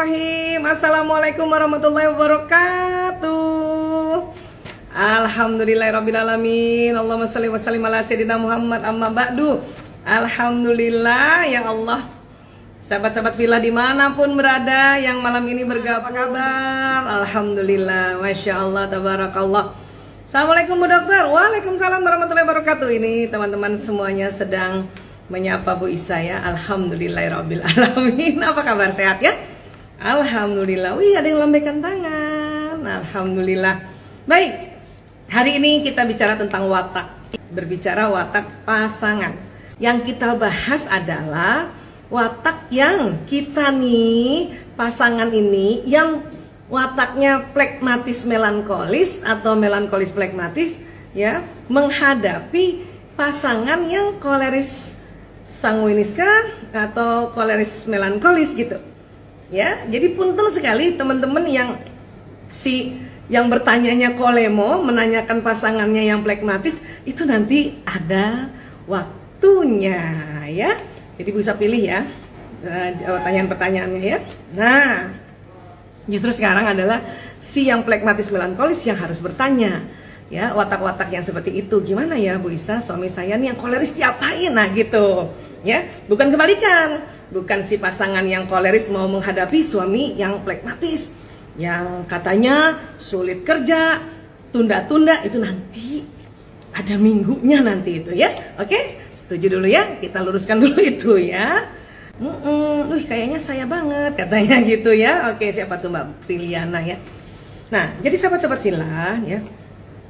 Bismillahirrahmanirrahim. Assalamualaikum warahmatullahi wabarakatuh. Alhamdulillahirrabbilalamin. Allahumma salli wa sallim ala sayyidina Muhammad, amma ba'du. Alhamdulillah ya Allah. Sahabat-sahabat villa dimanapun berada yang malam ini bergabung, apa kabar? Alhamdulillah, Masya Allah, tabarakallah. Assalamualaikum Bu Dokter. Waalaikumsalam warahmatullahi wabarakatuh. Ini teman-teman semuanya sedang menyapa Bu Isa ya. Alhamdulillahirrabbilalamin. Apa kabar, sehat ya? Alhamdulillah. Wih, ada yang lambaikan tangan. Alhamdulillah. Baik, hari ini kita bicara tentang watak. Berbicara watak pasangan. Yang kita bahas adalah watak yang kita nih, pasangan ini yang wataknya plekmatis melankolis atau melankolis plekmatis ya, menghadapi pasangan yang koleris sanguiniska atau koleris melankolis gitu. Ya, jadi punten sekali teman-teman yang bertanyanya kolemo, menanyakan pasangannya yang plekmatis, itu nanti ada waktunya ya. Jadi bisa pilih ya pertanyaan-pertanyaannya ya. Nah, justru sekarang adalah si yang plekmatis melankolis yang harus bertanya ya, watak-watak yang seperti itu gimana ya Bu Isa, suami saya nih yang koleris diapain, nah gitu ya. Bukan kebalikan, bukan si pasangan yang koleris mau menghadapi suami yang plekmatis yang katanya sulit kerja, tunda-tunda, itu nanti ada minggunya nanti itu ya. Oke, setuju dulu ya, kita luruskan dulu itu ya. Kayaknya saya banget katanya gitu ya. Oke, siapa tuh Mbak Priliana ya. Nah, jadi sahabat-sahabat villa ya,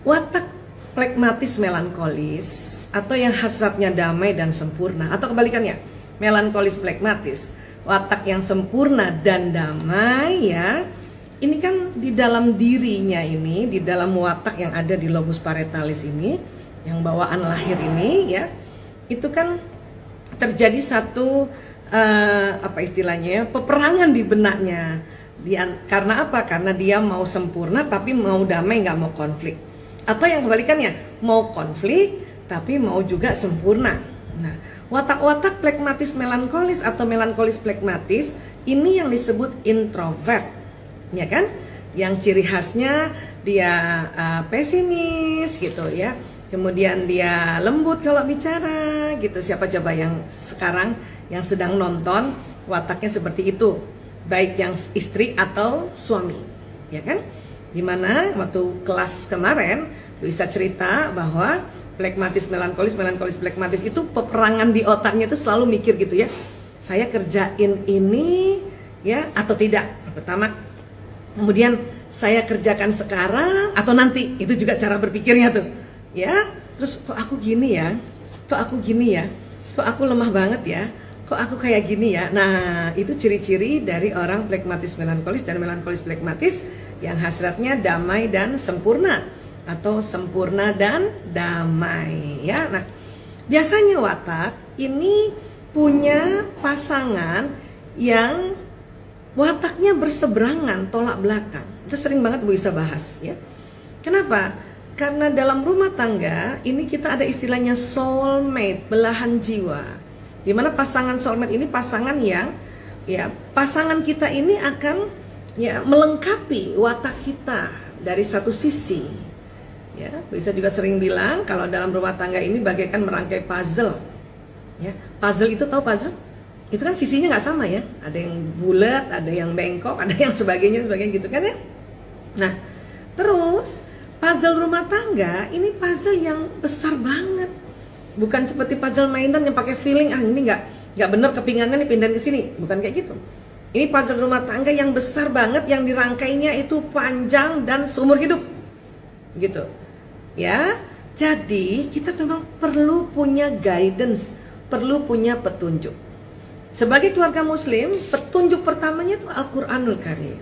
watak plekmatis melankolis atau yang hasratnya damai dan sempurna, atau kebalikannya melankolis plekmatis, watak yang sempurna dan damai ya. Ini kan di dalam dirinya ini, di dalam watak yang ada di lobus parietalis ini, yang bawaan lahir ini ya, itu kan terjadi satu apa istilahnya ya, peperangan di benaknya. Karena apa? Karena dia mau sempurna tapi mau damai, nggak mau konflik. Atau yang kebalikannya, mau konflik tapi mau juga sempurna. Nah, watak-watak plekmatis melankolis atau melankolis plekmatis ini yang disebut introvert, ya kan? Yang ciri khasnya dia pesimis gitu ya. Kemudian dia lembut kalau bicara gitu. Siapa coba yang sekarang yang sedang nonton wataknya seperti itu, baik yang istri atau suami, ya kan? Dimana waktu kelas kemarin bisa cerita bahwa plekmatis melankolis plekmatis itu peperangan di otaknya itu selalu mikir gitu ya, saya kerjain ini ya atau tidak, pertama. Kemudian saya kerjakan sekarang atau nanti, itu juga cara berpikirnya tuh ya. Terus kok aku gini ya, kok aku gini ya, kok aku lemah banget ya, kok aku kayak gini ya. Nah, itu ciri-ciri dari orang plekmatis melankolis dan melankolis plekmatis yang hasratnya damai dan sempurna atau sempurna dan damai ya. Nah, biasanya watak ini punya pasangan yang wataknya berseberangan, tolak belakang. Itu sering banget Bu Isa bahas ya. Kenapa? Karena dalam rumah tangga ini kita ada istilahnya soulmate, belahan jiwa. Dimana pasangan soulmate ini pasangan yang ya, pasangan kita ini akan ya melengkapi watak kita dari satu sisi. Ya, bisa juga sering bilang kalau dalam rumah tangga ini bagaikan merangkai puzzle. Ya, puzzle itu tahu puzzle? Itu kan sisinya nggak sama ya. Ada yang bulat, ada yang bengkok, ada yang sebagainya gitu kan ya. Nah, terus puzzle rumah tangga ini puzzle yang besar banget. Bukan seperti puzzle mainan yang pakai feeling, ini nggak bener kepingannya nih pindahin ke sini, bukan kayak gitu. Ini puzzle rumah tangga yang besar banget, yang dirangkainya itu panjang dan seumur hidup, gitu. Ya, jadi kita memang perlu punya guidance, perlu punya petunjuk. Sebagai keluarga Muslim, petunjuk pertamanya itu Al-Quranul Karim.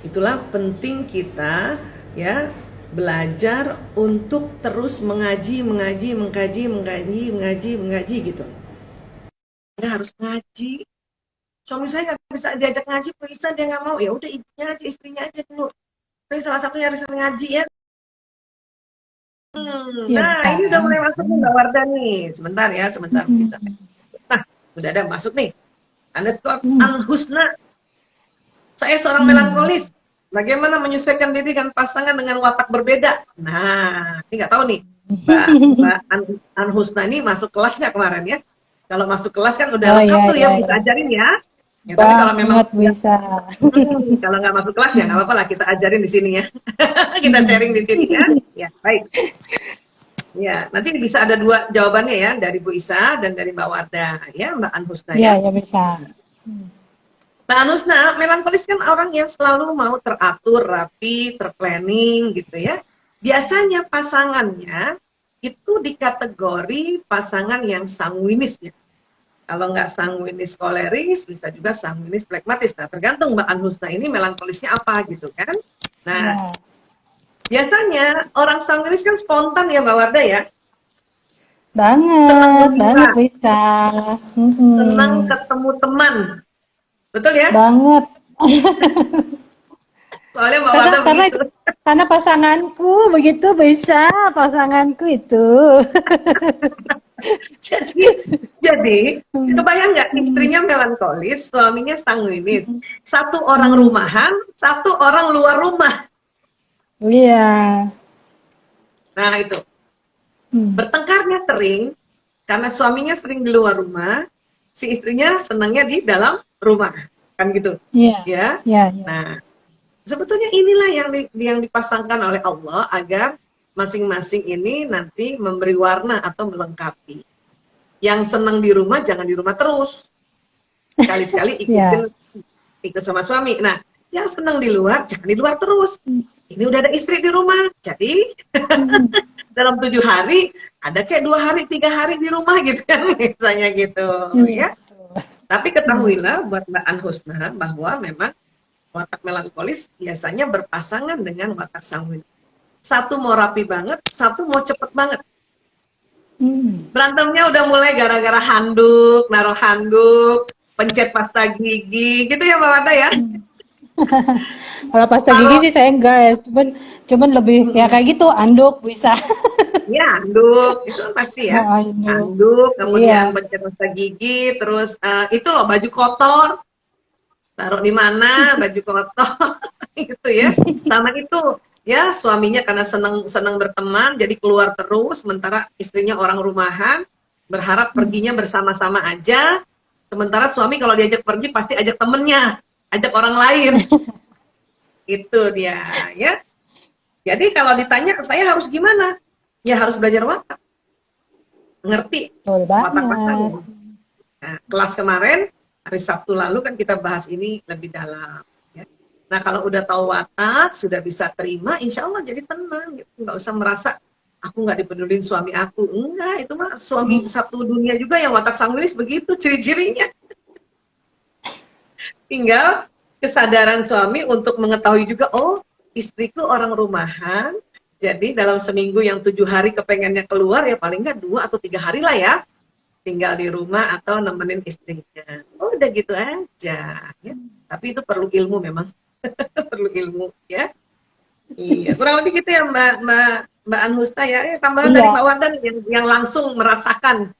Itulah penting kita ya belajar untuk terus mengkaji gitu. Kita harus ngaji. Suami saya nggak bisa diajak ngaji, bisa dia nggak mau, ya udah ibunya aja, istrinya aja dulu. Tapi salah satunya harus ngaji ya. Nah, ini udah mulai masuk nih Mbak Warda nih. Sebentar ya, sebentar. Nah, udah ada masuk nih. Underscore Al-Husna. Saya seorang melankolis. Bagaimana menyesuaikan diri dengan pasangan dengan watak berbeda? Nah, ini nggak tahu nih, Mbak An Husna ini masuk kelas nggak kemarin ya? Kalau masuk kelas kan udah Oh lengkap iya tuh ya, iya bisa iya. ajarin ya. Ya, tapi kalau memang Banget bisa. kalau nggak masuk kelas ya nggak apa-apa lah, kita ajarin di sini ya. Kita sharing di sini ya. Ya, baik. Ya, nanti bisa ada dua jawabannya ya, dari Bu Isa dan dari Mbak Wardah ya, Mbak An Husna Iya ya. ya bisa. Mbak Anusna, melankolis kan orang yang selalu mau teratur, rapi, terplanning gitu ya. Biasanya pasangannya itu dikategori pasangan yang sanguinis ya. Kalau nggak sanguinis koleris, bisa juga sanguinis plekmatis. Nah, tergantung Mbak Anusna ini melankolisnya apa gitu kan. Nah, Ya. biasanya orang sanguinis kan spontan ya Mbak Wardah ya. Senang Banget gembira, bisa. senang ketemu teman. Betul ya? Banget. Soalnya Mbak Karena Wardah karena begitu. karena pasanganku begitu bisa, pasanganku itu. Jadi Hmm. kebayang nggak, Hmm. istrinya melankolis, suaminya sanguinis. Hmm. Satu orang Hmm. rumahan, satu orang luar rumah. Iya. Nah itu, Hmm. bertengkarnya sering karena suaminya sering di luar rumah, si istrinya senangnya di dalam rumah. Kan gitu. Iya. Ya. Iya, iya. Nah, sebetulnya inilah yang dipasangkan oleh Allah agar masing-masing ini nanti memberi warna atau melengkapi. Yang senang di rumah jangan di rumah terus. Sekali-sekali Iya. ikut sama suami. Nah, yang senang di luar jangan di luar terus. Ini udah ada istri di rumah, jadi Hmm. dalam 7 hari ada kayak 2 hari, 3 hari di rumah gitu kan, misalnya gitu Iya, ya. betul. Tapi Hmm. ketahuilah buat Mbak An Husna bahwa memang watak melankolis biasanya berpasangan dengan watak sanguin. Satu mau rapi banget, satu mau cepet banget. Hmm. Berantemnya udah mulai gara-gara handuk, naruh handuk, pencet pasta gigi, gitu ya Mbak Wanda ya. Kalau pasta gigi Kalau sih saya enggak ya, cuman lebih ya kayak gitu, anduk bisa. ya handuk itu kan pasti ya. Anduk. Handuk, kemudian Iya. pencet pasta gigi, terus itu loh baju kotor, taruh di mana baju kotor, gitu ya. Sama itu ya, suaminya karena senang senang berteman jadi keluar terus, sementara istrinya orang rumahan, berharap perginya bersama-sama aja. Sementara suami kalau diajak pergi pasti ajak temennya, ajak orang lain. Itu dia ya. Jadi kalau ditanya saya harus gimana? Ya harus belajar watak, ngerti Betul watak banget. pasangan. Nah, kelas kemarin hari Sabtu lalu kan kita bahas ini lebih dalam. Ya. Nah kalau udah tahu watak, sudah bisa terima, insya Allah jadi tenang. Gitu. Nggak usah merasa aku nggak dipedulin suami aku. Enggak, itu mah suami satu dunia juga yang watak sanguinis begitu ciri-cirinya. Tinggal kesadaran suami untuk mengetahui juga, oh istriku orang rumahan, jadi dalam seminggu yang 7 hari kepengennya keluar, ya paling nggak 2 atau 3 hari lah ya, tinggal di rumah atau nemenin istrinya. Oh udah gitu aja. Ya. Tapi itu perlu ilmu memang, perlu ilmu ya. Iya, kurang lebih gitu ya Mbak Anhusta ya. Tambahan dari Iya. Mbak Wardan yang langsung merasakan.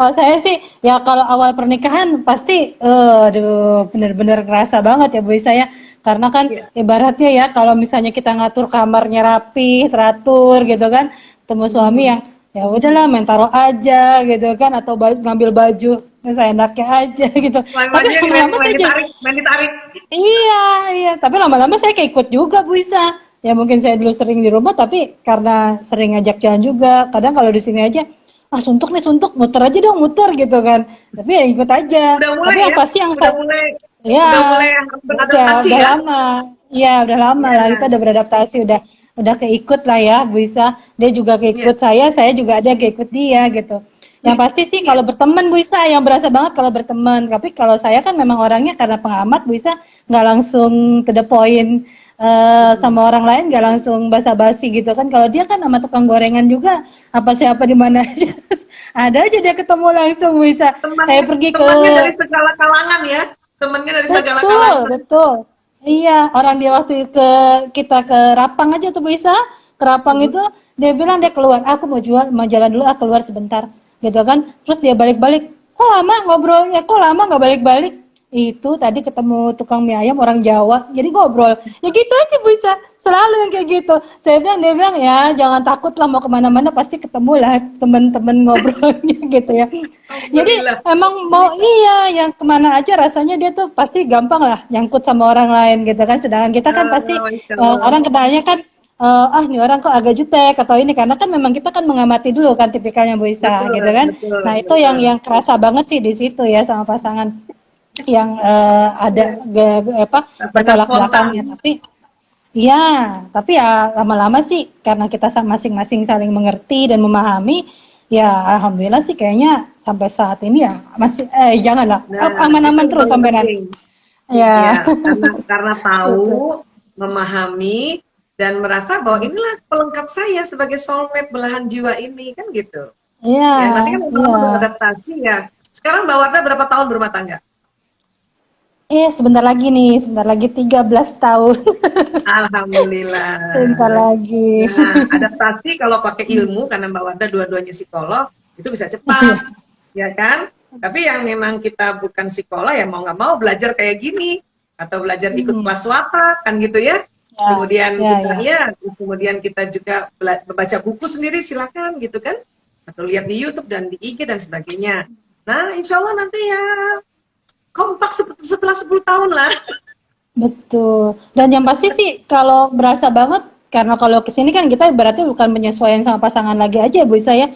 Kalau saya sih, ya kalau awal pernikahan pasti, aduh, bener-bener ngerasa banget ya Bu saya. Karena kan Ya. ibaratnya ya, kalau misalnya kita ngatur kamarnya rapi, teratur gitu kan, ketemu suami yang ya udahlah main taruh aja gitu kan, atau ngambil baju seenaknya aja gitu. Tapi Lain-lainnya lama-lama main saya jadi, ditarik, main ditarik. iya, iya. Tapi lama-lama saya kayak ikut juga Bu Isa. Ya mungkin saya dulu sering di rumah, tapi karena sering ngajak jalan juga. Kadang kalau di sini aja, ah suntuk nih suntuk, muter aja dong muter gitu kan. Tapi ya ikut aja. Udah Tapi mulai yang ya, pasti yang udah saya, mulai ya udah mulai beradaptasi udah ya. lama. Iya udah lama lah, kita Ya, udah beradaptasi, udah keikut lah ya Bu Isa. Dia juga ya. keikut saya juga ada keikut dia gitu. Yang pasti sih Iya. kalau berteman Bu Isa, yang berasa banget kalau berteman. Tapi kalau saya kan memang orangnya karena pengamat Bu Isa, nggak langsung to the point, sama orang lain nggak langsung basa-basi gitu kan. Kalau dia kan sama tukang gorengan juga, apa siapa di mana aja, ada aja dia ketemu langsung Bu Isa. Temannya Kayak pergi ke, temannya dari segala kalangan ya. Temannya dari segala betul, kalangan. betul. Iya, orang dia waktu kita ke Rapang aja tuh bisa, ke Rapang itu dia bilang dia keluar, aku mau jalan dulu, ah keluar sebentar, gitu kan. Terus dia balik-balik, kok lama ngobrolnya, kok lama nggak balik-balik? itu tadi ketemu tukang mie ayam orang Jawa, jadi ngobrol. Ya gitu aja Bu Isa, selalu yang kayak gitu. Dia bilang ya jangan takut lah mau kemana-mana pasti ketemu lah teman-teman ngobrolnya gitu ya. Jadi Alhamdulillah. emang mau iya yang kemana aja rasanya dia tuh pasti gampang lah nyangkut sama orang lain gitu kan. Sedangkan kita kan pasti Masya Allah. orang kenalnya kan nih orang kok agak jutek atau ini karena kan memang kita kan mengamati dulu kan tipikalnya Bu Isa Betul, gitu kan. betul, Nah itu betul. yang kerasa banget sih di situ ya sama pasangan yang ada Benar bertolak spontan. belakangnya tapi ya lama-lama sih karena kita masing-masing saling mengerti dan memahami ya alhamdulillah sih kayaknya sampai saat ini ya masih janganlah Nah, itu aman-aman yang terus paling sampai nanti penting. ya. Ya, karena Betul. tahu, memahami, dan merasa bahwa inilah pelengkap saya sebagai soulmate belahan jiwa ini, kan gitu. Iya, Ya, nanti kan iya. lama-lama beradaptasi ya. Sekarang Mbak Wardah berapa tahun berumah tangga? Sebentar lagi 13 tahun. Sebentar Alhamdulillah. lagi. Nah, adaptasi kalau pakai ilmu, karena Mbak Wardah dua-duanya psikolog, itu bisa Iya, cepat, ya kan? Tapi yang memang kita bukan psikolog, ya mau nggak mau belajar kayak gini, atau belajar ikut hmm, kelas watak, kan gitu ya. ya, Kemudian ya, kita ya. ya, kemudian kita juga baca buku sendiri, silakan gitu kan, atau lihat di YouTube dan di IG dan sebagainya. Nah, insya Allah nanti ya kompak setelah 10 tahun lah. Betul. Dan yang pasti sih kalau berasa banget karena kalau kesini kan kita berarti bukan penyesuaian sama pasangan lagi aja Bu saya.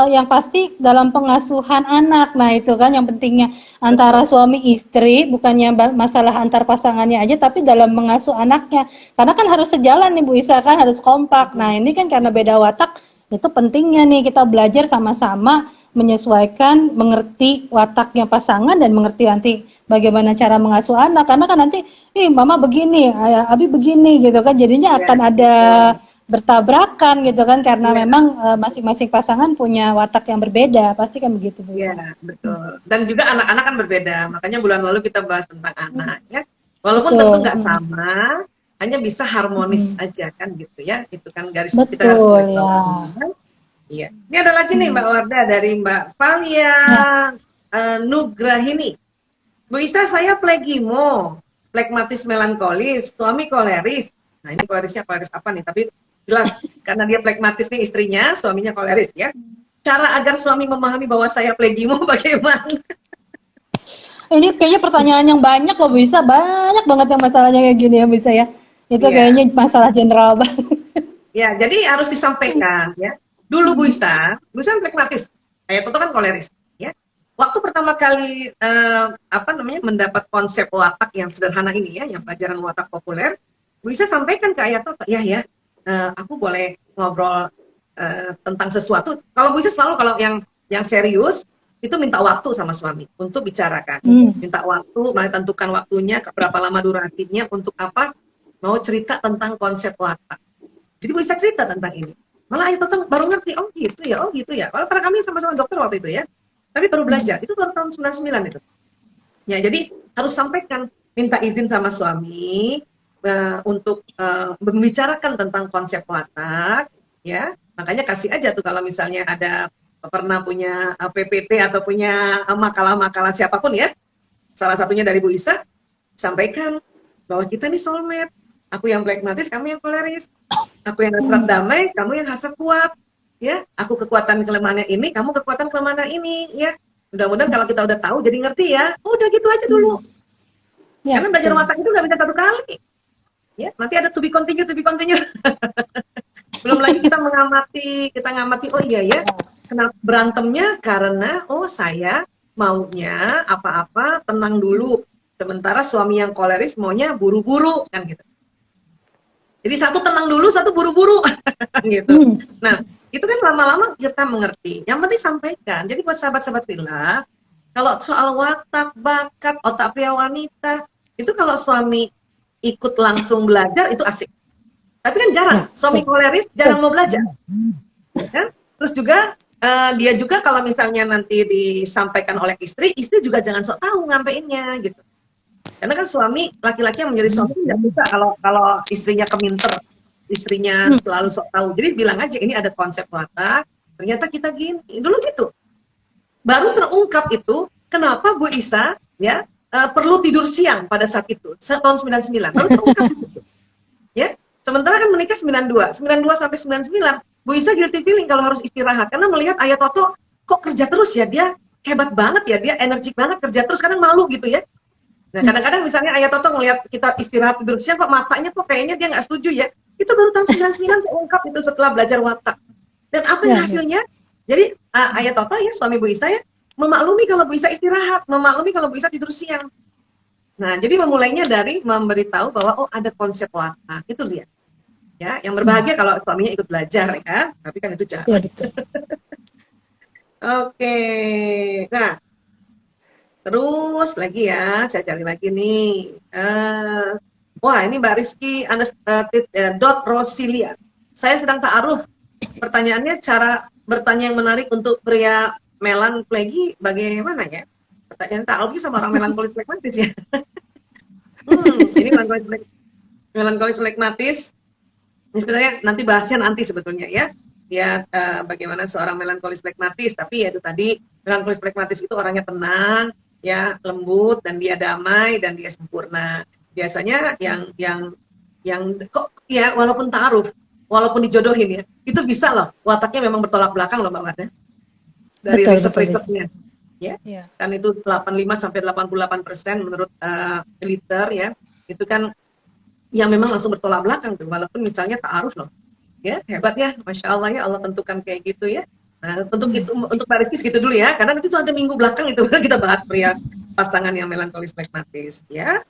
Yang pasti dalam pengasuhan anak. Nah, itu kan yang pentingnya antara Betul. suami istri bukannya masalah antar pasangannya aja tapi dalam mengasuh anaknya. Karena kan harus sejalan nih Bu Isa kan harus kompak. Nah, ini kan karena beda watak itu pentingnya nih kita belajar sama-sama menyesuaikan, mengerti wataknya pasangan dan mengerti nanti bagaimana cara mengasuh anak karena kan nanti mama begini ayah abi begini gitu kan jadinya Ya, akan ada betul. bertabrakan gitu kan karena Ya. memang masing-masing pasangan punya watak yang berbeda pasti kan begitu Bu Isa. Iya, betul. Dan juga anak-anak kan berbeda. Makanya bulan lalu kita bahas tentang anak, ya. Walaupun tentu Betul. nggak sama, hanya bisa harmonis Mm. aja kan gitu ya. Itu kan garis kita harus Betul garis ya. bawahi. Kan? Iya. Ini ada lagi nih Mbak Warda dari Mbak Valia Nah, Nugrahini. Bu Isa, saya plegimo, flegmatis melankolis, suami koleris. Nah ini kolerisnya koleris apa nih? Tapi jelas karena dia flegmatis nih istrinya, suaminya koleris ya. Cara agar suami memahami bahwa saya plegimo bagaimana? ini kayaknya pertanyaan yang banyak loh Bu Isa, banyak banget yang masalahnya kayak gini ya Bu Isa ya. Itu Iya, kayaknya masalah general banget. ya. Jadi harus disampaikan ya. Dulu Bu Isa kan flegmatis, kayak Toto kan koleris. Ya. Waktu pertama kali mendapat konsep watak yang sederhana ini ya, yang pelajaran watak populer, Bu Isa sampaikan ke Ayah Toto, aku boleh ngobrol tentang sesuatu. Kalau Bu Isa selalu kalau yang serius itu minta waktu sama suami untuk bicarakan. Hmm. Minta waktu, tentukan waktunya, berapa lama durasinya, untuk apa? Mau cerita tentang konsep watak. Jadi Bu Isa cerita tentang ini. Malah Ayah Toto baru ngerti, oh gitu ya. Kalau karena kami sama-sama dokter waktu itu ya. Tapi baru belajar, itu baru tahun 99 itu. Ya, jadi harus sampaikan, minta izin sama suami untuk membicarakan tentang konsep watak, ya. Makanya kasih aja tuh kalau misalnya ada pernah punya PPT atau punya makalah-makalah siapapun ya, salah satunya dari Bu Isa, sampaikan bahwa kita nih soulmate. Aku yang pragmatis, kamu yang koleris. Aku yang netral damai, kamu yang hasrat kuat. Ya, aku kekuatan kelemahannya ini, kamu kekuatan kelemahan ini, ya. Mudah-mudahan kalau kita udah tahu, jadi ngerti ya. Udah gitu aja dulu. Ya, Karena belajar betul. watak itu nggak bisa satu kali. Ya, nanti ada to be continue. Belum lagi kita ngamati, oh iya ya, kenapa berantemnya karena, oh saya maunya apa-apa tenang dulu. Sementara suami yang koleris maunya buru-buru, kan gitu. Jadi satu tenang dulu, satu buru-buru, gitu. Nah, itu kan lama-lama kita mengerti. Yang penting sampaikan. Jadi buat sahabat-sahabat Villa, kalau soal watak, bakat, otak pria wanita, itu kalau suami ikut langsung belajar, itu asik. Tapi kan jarang, suami koleris jarang mau belajar. Ya? Terus juga, dia juga kalau misalnya nanti disampaikan oleh istri juga jangan sok tahu ngampeinnya, gitu. Karena kan suami, laki-laki yang menjadi suami tidak bisa kalau istrinya keminter, istrinya selalu sok tahu. Jadi bilang aja, ini ada konsep watak, ternyata kita gini, dulu gitu. Baru terungkap itu, kenapa Bu Isa ya perlu tidur siang pada saat itu, tahun 99, baru terungkap itu. Ya, sementara kan menikah 92 sampai 99, Bu Isa guilty feeling kalau harus istirahat, karena melihat Ayah Toto kok kerja terus ya, dia hebat banget ya, dia energik banget kerja terus, kadang malu gitu ya. Nah kadang-kadang misalnya Ayah Toto ngelihat kita istirahat tidur siang, kok matanya kok kayaknya dia nggak setuju ya, itu baru tahun 99 terungkap itu setelah belajar watak. Dan apa yang hasilnya? Jadi Ayah Toto ya, suami Bu Isa ya, memaklumi kalau Bu Isa istirahat, memaklumi kalau Bu Isa tidur siang. Nah, jadi memulainya dari memberitahu bahwa oh ada konsep watak, itu dia. Ya, yang berbahagia kalau suaminya ikut belajar ya kan, tapi kan itu jahat. Ya, betul. Oke, nah terus lagi ya, saya cari lagi nih. Wah, ini Mbak Rizky Rosilia. Saya sedang ta'aruf. Pertanyaannya, cara bertanya yang menarik untuk pria melankoligi bagaimana ya? Pertanyaan ta'aruf sama orang melankolis flegmatis ya. Ini melankolis flegmatis. Ini sebenarnya nanti bahasnya nanti sebetulnya ya. Ya, bagaimana seorang melankolis flegmatis, tapi ya itu tadi, melankolis flegmatis itu orangnya tenang, ya lembut, dan dia damai, dan dia sempurna. Biasanya yang kok ya walaupun ta'aruf, walaupun dijodohin ya, itu bisa loh, wataknya memang bertolak belakang loh Mbak Wardah. Dari riset-risetnya. Ya, kan itu 85 sampai 88% menurut liter ya, itu kan yang memang langsung bertolak belakang tuh, walaupun misalnya ta'aruf loh. Ya, hebat ya, Masya Allah ya, Allah tentukan kayak gitu ya. Nah, untuk Pak Rizky segitu dulu ya, karena nanti tuh ada minggu belakang itu kita bahas pria pasangan yang melankolis flegmatis ya.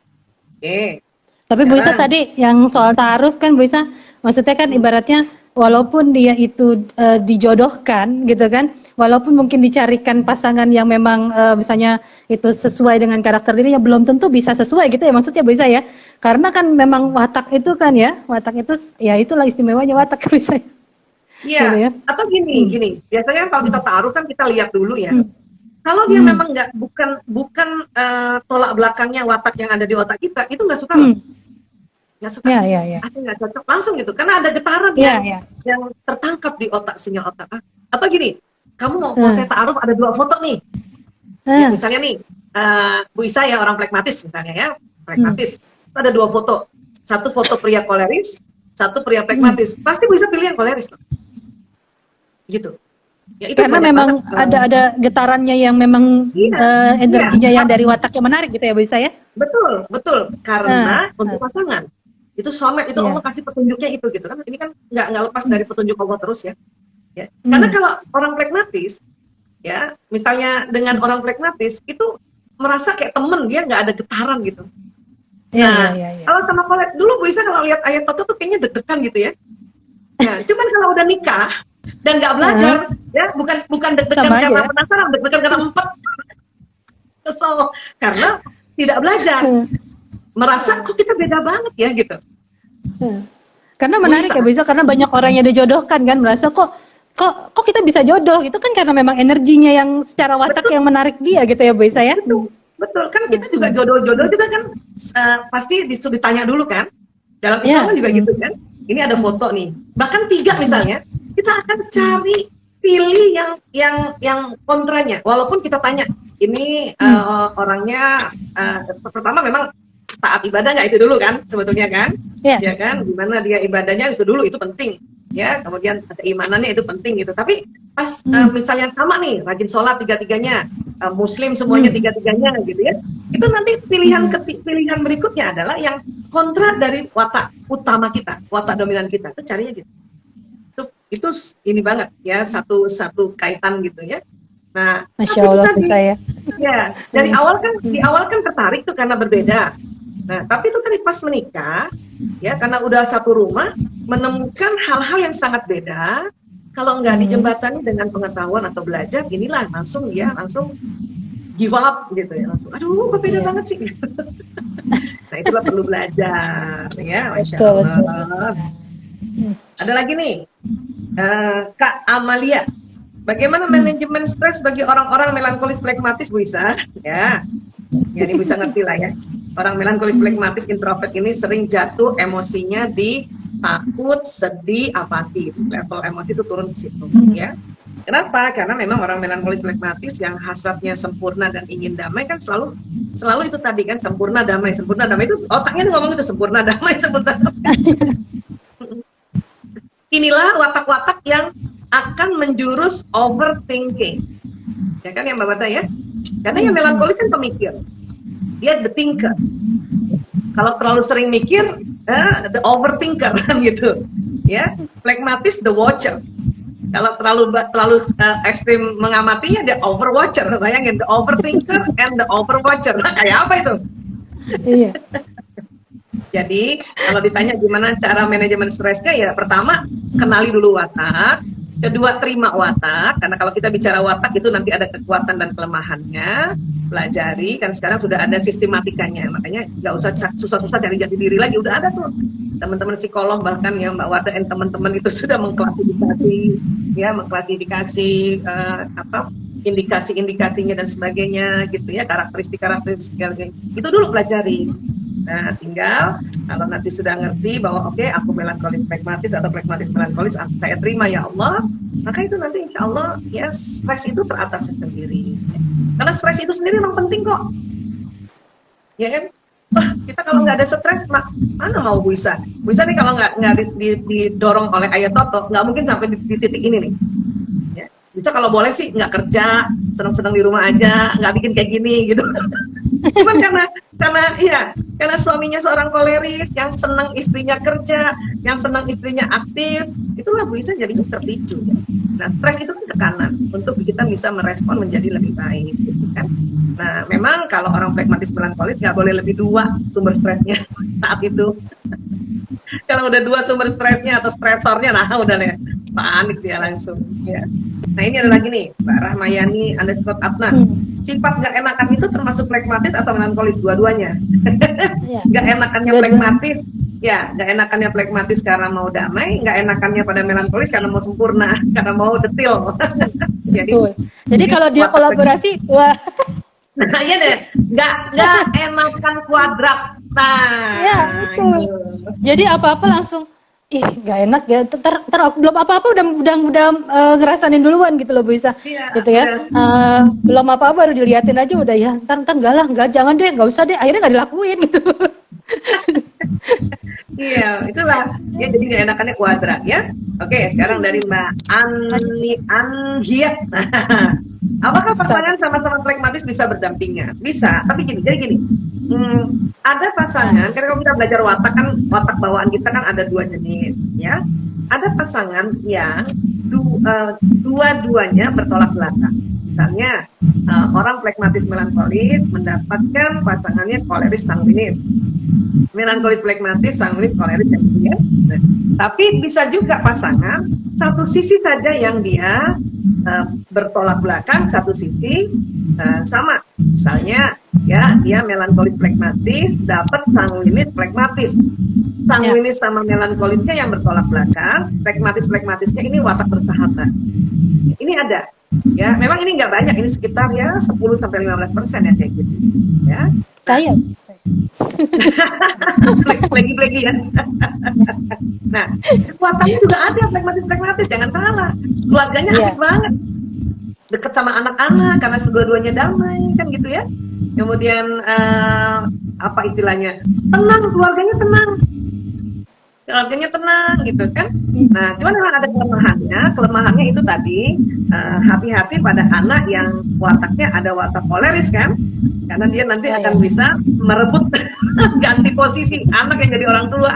Oke. Tapi Bu Isa tadi yang soal ta'aruf kan Bu Isa, maksudnya kan ibaratnya walaupun dia itu dijodohkan gitu kan, walaupun mungkin dicarikan pasangan yang memang misalnya itu sesuai dengan karakter dirinya, belum tentu bisa sesuai gitu ya maksudnya Bu Isa ya. Karena kan memang watak itu kan ya, watak itu ya itulah istimewanya watak Bu Isa. Iya, gitu ya. Atau gini, biasanya kalau kita ta'aruf kan kita lihat dulu ya. Kalau dia memang bukan tolak belakangnya watak yang ada di otak kita, itu nggak suka loh. Nggak suka, aku nggak cocok, langsung gitu, karena ada getaran yang tertangkap di otak, sinyal otak. Atau gini, kamu mau saya ta'aruf ada 2 foto nih, ya, misalnya nih, Bu Isa ya orang flegmatis misalnya ya, flegmatis, ada 2 foto, satu foto pria koleris, satu pria flegmatis, pasti Bu Isa pilih yang koleris loh, gitu. Ya, itu karena memang ada getarannya yang memang energinya yang dari watak yang menarik gitu ya Bu Isa ya. Betul, karena untuk pasangan itu soulmate, itu Allah kasih petunjuknya itu gitu kan, ini kan nggak lepas dari petunjuk Allah terus ya. Karena kalau orang flegmatis ya, misalnya dengan orang flegmatis itu merasa kayak temen, dia nggak ada getaran gitu. Kalau sama koleris dulu Bu Isa kalau lihat Ayah Toto tuh kayaknya deg-degan gitu ya. Nah, cuman kalau udah nikah dan nggak belajar ya, bukan deg-degan karena penasaran, deg-degan karena kesel karena tidak belajar, merasa kok kita beda banget ya gitu. Karena menarik ya Bu Isa, karena banyak orang yang dijodohkan kan merasa kok kita bisa jodoh, itu kan karena memang energinya yang secara watak yang menarik dia gitu ya Bu Isa ya. Betul, kan kita juga jodoh-jodoh juga kan pasti disuruh ditanya dulu kan, dalam Islam juga gitu kan. Ini ada foto nih, bahkan 3 misalnya, kita akan cari pilih yang kontranya, walaupun kita tanya ini orangnya pertama memang taat ibadah nggak, itu dulu kan sebetulnya kan, ya kan, gimana dia ibadahnya itu dulu, itu penting ya, kemudian keimanannya itu penting gitu. Tapi pas misalnya sama nih, rajin sholat 3-3-nya, muslim semuanya 3-3-nya gitu ya, itu nanti pilihan berikutnya adalah yang kontra dari watak utama kita, watak dominan kita, itu carinya gitu. Itu ini banget ya, satu kaitan gitu ya. Nah, Masya Allah tadi, saya. Ya, dari awal kan tertarik tuh karena berbeda. Nah, tapi itu kan pas menikah ya, karena udah satu rumah, menemukan hal-hal yang sangat beda. Kalau nggak dijembatani dengan pengetahuan atau belajar, inilah langsung give up gitu ya, langsung aduh kok beda banget sih. Nah, itulah perlu belajar ya, Masya Allah. Ada lagi nih, Kak Amalia, bagaimana manajemen stres bagi orang-orang melankolis flegmatis Bu Isa? Ya ini Bu Isa ngerti lah ya. Orang melankolis flegmatis introvert ini sering jatuh emosinya di takut, sedih, apati. Level emosi itu turun ke situ ya. Kenapa? Karena memang orang melankolis flekmatis yang hasratnya sempurna dan ingin damai kan selalu itu tadi kan, sempurna damai itu otaknya ngomong itu sempurna damai. Inilah watak-watak yang akan menjurus overthinking, ya kan, yang Mbak Bata ya. Karena yang melankolis kan pemikir, dia the thinker. Kalau terlalu sering mikir, the overthinker kan gitu, ya. Flekmatis the watcher. Kalau terlalu ekstrim mengamatinya, the overwatcher. Bayangin, the overthinker and the overwatcher. Nah, kayak apa itu? Iya. Jadi kalau ditanya gimana cara manajemen stresnya, ya pertama kenali dulu watak, kedua terima watak, karena kalau kita bicara watak itu nanti ada kekuatan dan kelemahannya, pelajari, kan sekarang sudah ada sistematikanya, makanya nggak usah susah-susah cari jati diri lagi, udah ada tuh teman-teman psikolog bahkan yang Mbak Wada dan teman-teman itu sudah mengklasifikasi indikasi-indikasinya dan sebagainya gitu ya, karakteristiknya itu dulu pelajari. Nah, tinggal kalau nanti sudah ngerti bahwa oke, aku melankolis flekmatis atau flekmatis melankolis, saya terima ya Allah, maka itu nanti insya Allah ya stres itu teratasi sendiri. Karena stres itu sendiri memang penting kok, ya kan? Wah, kita kalau nggak ada stres, mana mau bisa nih kalau nggak didorong oleh Ayah Toto, nggak mungkin sampai di titik ini nih. Ya. Bisa kalau boleh sih nggak kerja, senang-senang di rumah aja, nggak bikin kayak gini gitu. Cuman karena suaminya seorang koleris yang senang istrinya kerja, yang senang istrinya aktif, itulah bisa jadinya terpicu. Ya. Nah, stres itu tekanan untuk kita bisa merespon menjadi lebih baik, gitu kan. Nah, memang kalau orang flekmatis melankolis nggak boleh lebih 2 sumber stresnya saat itu. Kalau udah 2 sumber stresnya atau stresornya, nah udah deh panik dia langsung. Ya. Nah, ini ada lagi nih, Mbak Rahmayani _Adnan. Sifat nggak enakan itu termasuk flekmatis atau melankolis? Dua-duanya. Nggak enakannya flekmatis, ya nggak enakannya flekmatis karena mau damai, nggak enakannya pada melankolis karena mau sempurna, karena mau detail. Jadi kalau dia kolaborasi, wah. Nah, iya deh, nggak enakan kuadrat. Nah, ya, betul. Jadi apa-apa langsung, ih nggak enak ya, belum apa-apa udah ngerasain duluan gitu loh Bu Isa, gitu ya. Belum apa-apa baru diliatin aja udah ya, ntar enggak, jangan deh, nggak usah deh, akhirnya nggak dilakuin gitu. Iya, itulah ya, jadi nggak enakannya kuadrat ya. Oke, sekarang dari Mbak Anhiat. Apakah pasangan sama-sama flekmatis bisa berdampingan? Bisa, tapi jadi gini. Ada pasangan, karena kalau kita belajar watak kan, watak bawaan kita kan ada 2 jenis, ya. Ada pasangan yang dua-duanya bertolak belakang. Misalnya orang flekmatis melankolis mendapatkan pasangannya koleris sanguinis, melankolis flekmatis sanguinis koleris ya. Nah, tapi bisa juga pasangan satu sisi saja yang dia bertolak belakang, satu sisi sama. Misalnya ya, dia melankolis flekmatis dapat sanguinis flekmatis. Sanguinis sama melankolisnya yang bertolak belakang, flekmatisnya ini watak bersahabat. Ini ada. Ya, memang ini nggak banyak, ini sekitar ya 10-15% ya kayak gitu. Ya. Saya. Plegi ya. Nah, kekuatannya juga ada flekmatis, jangan salah. Keluarganya asik banget, deket sama anak-anak karena dua-duanya damai kan gitu ya. Kemudian apa istilahnya, tenang, keluarganya tenang gitu kan. Nah, cuman memang ada kelemahannya itu tadi, hati-hati pada anak yang wataknya ada watak koleris kan, karena dia nanti akan bisa merebut ganti posisi anak yang jadi orang tua.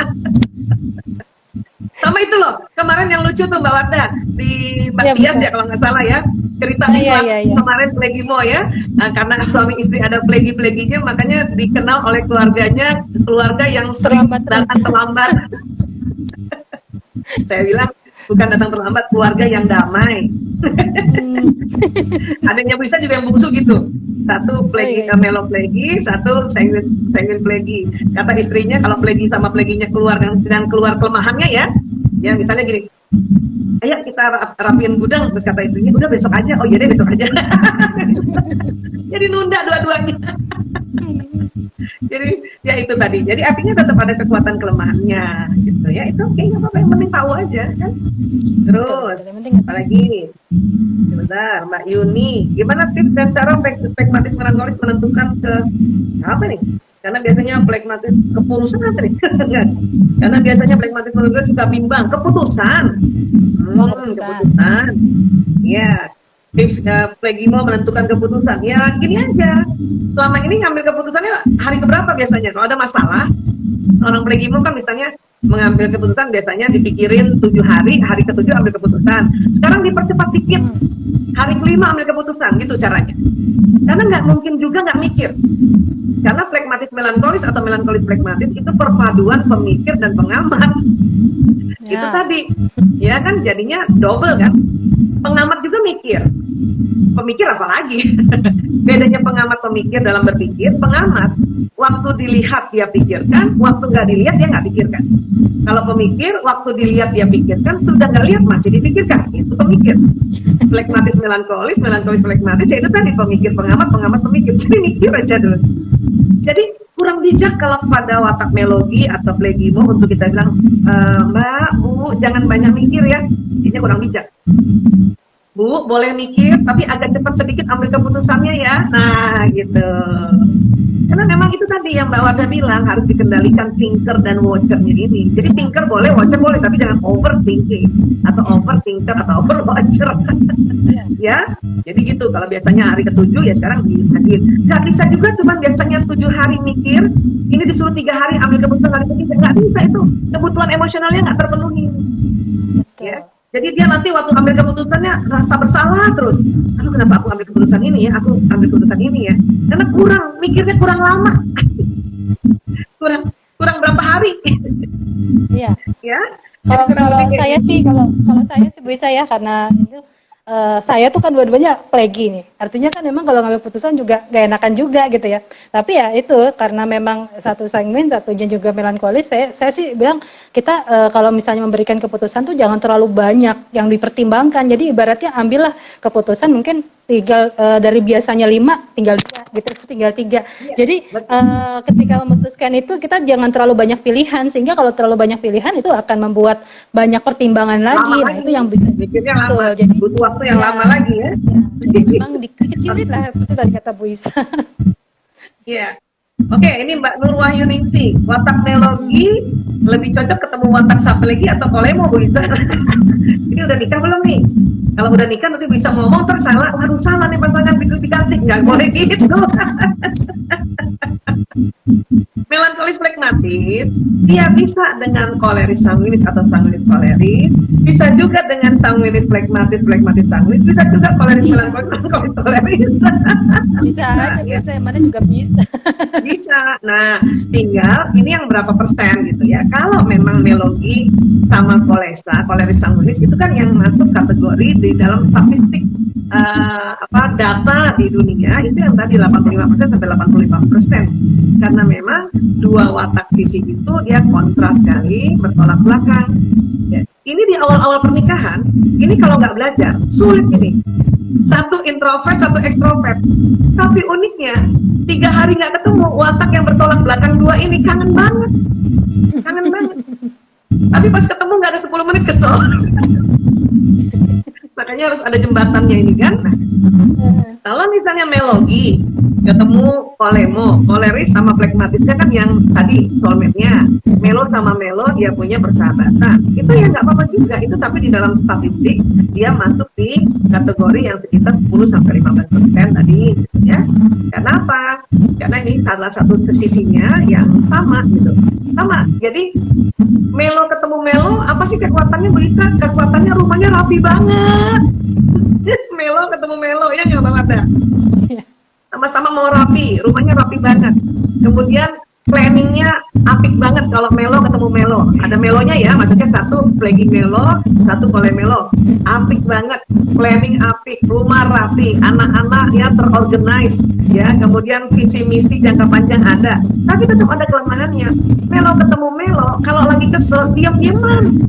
Sama itu loh, kemarin yang lucu tuh Mbak Warda di Mbak Tias ya kalau nggak salah ya, cerita di kemarin Plegimo ya, karena suami istri ada plegi-pleginya, makanya dikenal oleh keluarganya keluarga yang sering datang terlambat. Saya bilang bukan datang terlambat, keluarga yang damai. Adanya bisa juga yang bungsu gitu, satu plegi melo plegi, satu sanguin plegi. Kata istrinya kalau plegi sama pleginya keluar dengan keluar kelemahannya ya misalnya gini, ayo kita rapiin gudang, terus kata istrinya, udah besok aja. Oh iya deh, besok aja. Jadi nunda dua-duanya. Jadi ya itu tadi. Jadi artinya tetap ada kekuatan kelemahannya gitu ya. Itu kayaknya apa yang penting tahu aja kan. Terus apalagi sebentar Mbak Yuni, gimana tips dan cara pragmatis melankolis menentukan ke apa nih? Karena biasanya pragmatis keputusan apa nih? Karena biasanya pragmatis melankolis suka bimbang keputusan. Keputusan. Ya. Tips Plegimo menentukan keputusan. Ya gini aja. Selama ini ngambil keputusannya hari keberapa biasanya? Kalau ada masalah, orang Plegimo kan misalnya mengambil keputusan biasanya dipikirin 7 hari, hari ke-7 ambil keputusan. Sekarang dipercepat dikit, hari ke-5 ambil keputusan, gitu caranya. Karena nggak mungkin juga nggak mikir. Karena pragmatis melankolis atau melankolis pragmatis itu perpaduan pemikir dan pengamat. Ya. Itu tadi, ya kan jadinya double kan. Pengamat juga mikir, pemikir apalagi. Bedanya pengamat pemikir dalam berpikir, pengamat waktu dilihat dia pikirkan, waktu nggak dilihat dia nggak pikirkan. Kalau pemikir, waktu dilihat dia pikirkan, sudah nggak lihat masih dipikirkan, itu pemikir. Pragmatis melankolis, melankolis pragmatis, ya itu tadi pemikir pengamat, pengamat pemikir, jadi mikir aja dulu. Jadi kurang bijak kalau pada watak melogi atau Plegimo untuk kita bilang, Mbak, Bu, jangan banyak mikir ya, ini kurang bijak. Bu, boleh mikir, tapi agak cepat sedikit ambil keputusannya ya. Nah, gitu. Karena memang itu tadi yang Mbak Wardah bilang, harus dikendalikan thinker dan watcher-nya ini. Jadi thinker boleh, watcher boleh, tapi jangan overthinking. Atau overthinker, atau overwatcher. Ya, jadi gitu. Kalau biasanya hari ke-7, ya sekarang hadir. Nggak bisa juga, cuma biasanya 7 hari mikir, ini disuruh 3 hari ambil keputusan hari ke-3. Nggak bisa itu. Kebutuhan emosionalnya nggak terpenuhi. Ya. Jadi dia nanti waktu ambil keputusannya rasa bersalah terus. Aduh, kenapa aku ambil keputusan ini ya? Aku ambil keputusan ini ya. Karena mikirnya kurang lama. kurang berapa hari. Iya. Ya. Kalau saya sih Bu saya karena itu saya tuh kan dua-duanya plegi nih. Artinya kan memang kalau ngambil keputusan juga gak enakan juga gitu ya. Tapi ya itu karena memang satu sanguin, satunya juga melankolis. Saya sih bilang kita kalau misalnya memberikan keputusan tuh jangan terlalu banyak yang dipertimbangkan. Jadi ibaratnya ambillah keputusan mungkin tinggal dari biasanya 5 tinggal 2 gitu, tinggal 3. Jadi ketika memutuskan itu kita jangan terlalu banyak pilihan, sehingga kalau terlalu banyak pilihan itu akan membuat banyak pertimbangan lagi. Nah, itu yang bisa mikirnya lama. Jadi butuh waktu yang lama lagi ya. Memang dikecilin lah itu tadi kata Bu Isa. Iya. Oke, ini Mbak Nur Wahyuningsih, watak melogi lebih cocok ketemu watak saplegi atau kolemo Bu Isa? Ini udah nikah belum nih? Kalau udah nikah nanti bisa ngomong terus salah, waduh salah nih pasangan diganti, nggak boleh gitu. Melankolis pragmatis, dia bisa dengan koleris sanguinis atau sanguinis koleris, bisa juga dengan sanguinis pragmatis sanguinis, bisa juga koleris melankolis koleris. Bisa aja, bisa yang mana juga bisa. Bisa. Nah, tinggal ini yang berapa persen gitu ya. Kalau memang melogi sama koleris sanguinis itu kan yang masuk kategori di dalam statistik data di dunia itu yang tadi 85% sampai 85%. Karena memang dua watak fisik itu dia kontras sekali, bertolak belakang. Ya. Ini di awal-awal pernikahan, ini kalau nggak belajar, sulit ini. Satu introvert, satu ekstrovert. Tapi uniknya, 3 hari nggak ketemu, watak yang bertolak belakang dua ini kangen banget. Kangen banget. Tapi pas ketemu nggak ada 10 menit kesel. Makanya harus ada jembatannya ini kan. Nah, kalau misalnya melogi ketemu koleris sama pragmatisnya kan yang tadi soulmate-nya, melo sama melo dia punya persahabatan. Itu ya nggak apa-apa juga itu, tapi di dalam statistik dia masuk di kategori yang sekitar 10 sampai 15% tadi ya. Kenapa? Karena ini salah satu sisinya yang sama gitu. Sama. Jadi melo ketemu melo, apa sih kekuatannya berita? Kekuatannya rumahnya rapi banget. Melo ketemu melo ya nggak banget ya. Sama-sama mau rapi, rumahnya rapi banget. Kemudian planningnya apik banget kalau melo ketemu melo. Ada melonya ya, maksudnya satu plegi melo, satu kole melo. Apik banget, planning apik, rumah rapi, anak-anak ya terorganize ya. Kemudian visi misi jangka panjang ada. Tapi tetap ada kelemahannya. Melo ketemu melo, kalau lagi kesel diam-diaman.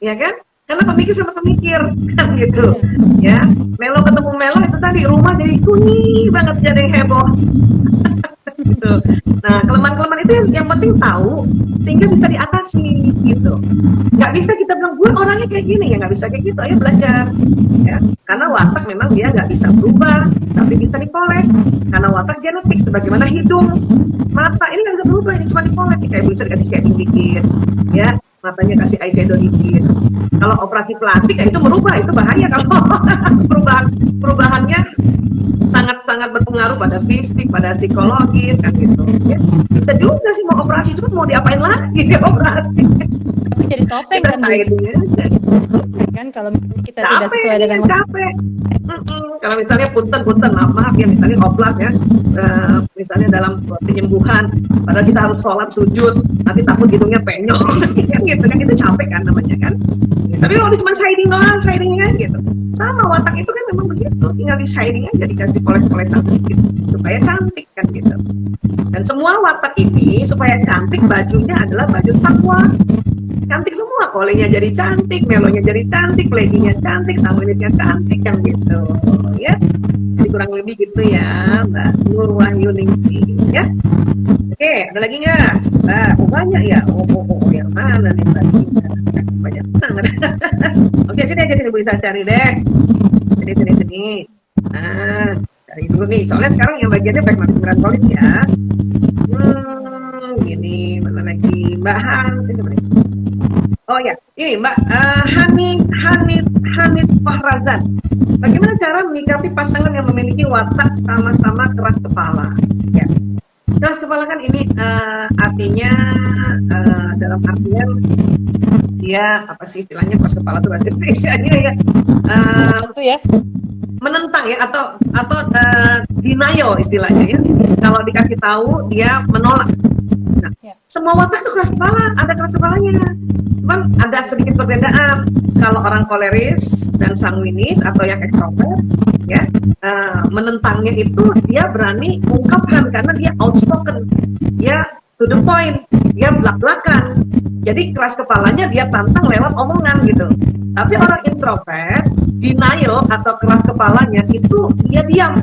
Ya kan? karena pemikir sama pemikir kan gitu ya. Melo ketemu Melo itu tadi rumah jadi kuning banget, jadi heboh gitu. Nah, kelemahan-kelemahan itu yang penting tahu sehingga bisa diatasi gitu. Nggak bisa kita bilang gue orangnya kayak gini, ya nggak bisa kayak gitu. Ayo belajar ya, karena watak memang dia nggak bisa berubah, tapi bisa dipoles. Karena watak genetik, sebagaimana hidung, mata ini nggak bisa berubah, ini cuma dipoles. Kayak bisa dikasih shading dikit ya, matanya kasih eyeshadow dikit. Kalau operasi plastik ya itu merubah, itu bahaya kalau perubahannya sangat-sangat berpengaruh pada fisik, pada psikologis kan gitu ya. Bisa juga sih mau operasi itu mau diapain lagi ya operasi. Tapi jadi topeng Kita kan bisa. Kan kalau kita tidak sesuai dengan capek. Kalau misalnya punten maaf ya, misalnya oplas ya, misalnya dalam penyembuhan, padahal kita harus sholat sujud, nanti takut hidungnya penyok, kan gitu kan, itu capek kan namanya kan. Tapi kalau cuma shading doang, shading kan gitu. Sama watak itu kan memang begitu, tinggal di shading aja, dikasih poles-polesan sedikit supaya cantik kan gitu. Dan semua watak ini supaya cantik, bajunya adalah baju takwa. Cantik semua, kolenya jadi cantik, melonya jadi cantik, leggingnya cantik, sangwinisnya cantik kan gitu ya. Jadi kurang lebih gitu ya Mbak Nur Wahyuningsih ya. Oke, ada lagi nggak? Nah, banyak ya. Yang mana nih Mbak? Banyak banget. Oke, sini aja nih Bu Isa cari deh. Sini. Nah, cari dulu nih. Soalnya sekarang yang bagiannya pragmatis melankolis ya. Gini, mana lagi Mbak Han? Oh ya, ini Mbak Hanif Fahrazan. Bagaimana cara menyikapi pasangan yang memiliki watak sama-sama keras kepala? Ya, keras kepala kan ini artinya dalam artian dia apa sih istilahnya keras kepala itu bahasa Indonesia-nya ya? Itu ya. Menentang ya atau denial istilahnya ya. Kalau dikasih tahu dia menolak. Nah, semua watak itu keras kepala, ada keras kepalanya. Cuman ada sedikit perbedaan. Kalau orang koleris dan sanguinis atau yang ekstrovert, ya menentangnya itu dia berani ungkapkan karena dia outspoken, dia to the point, dia belak-belakan. Jadi keras kepalanya dia tantang lewat omongan gitu. Tapi orang introvert, denial atau keras kepalanya itu dia diam,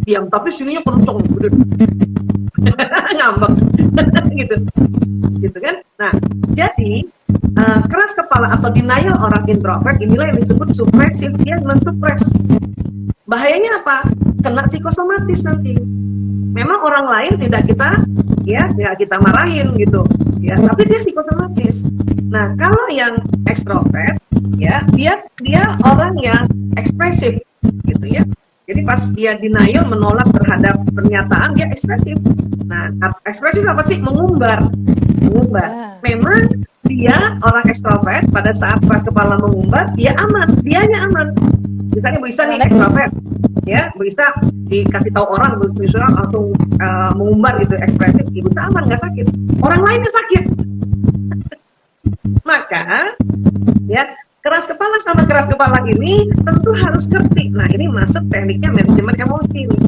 tapi sininya kenceng, ngambek, gitu kan? Nah, jadi keras kepala atau denial orang introvert inilah yang disebut supresif, dia mensupres. Bahayanya apa? Kena psikosomatis nanti. Memang orang lain tidak kita marahin gitu, ya, tapi dia psikosomatis. Nah, kalau yang ekstrovert, ya, dia orang yang ekspresif, gitu ya. Jadi pas dia denial, menolak terhadap pernyataan, dia ekspresif. Nah, ekspresif apa sih? Mengumbar. Memang dia orang ekstrovert pada saat keras kepala mengumbar, dianya aman. Misalnya bisa nih ekstrovert, ya, bisa dikasih tahu orang, bisa langsung mengumbar gitu, ekspresif, ibu aman, nggak sakit. Orang lainnya sakit. Maka, ya, keras kepala sama keras kepala ini tentu harus ngerti. Nah, ini masuk tekniknya manajemen emosi nih.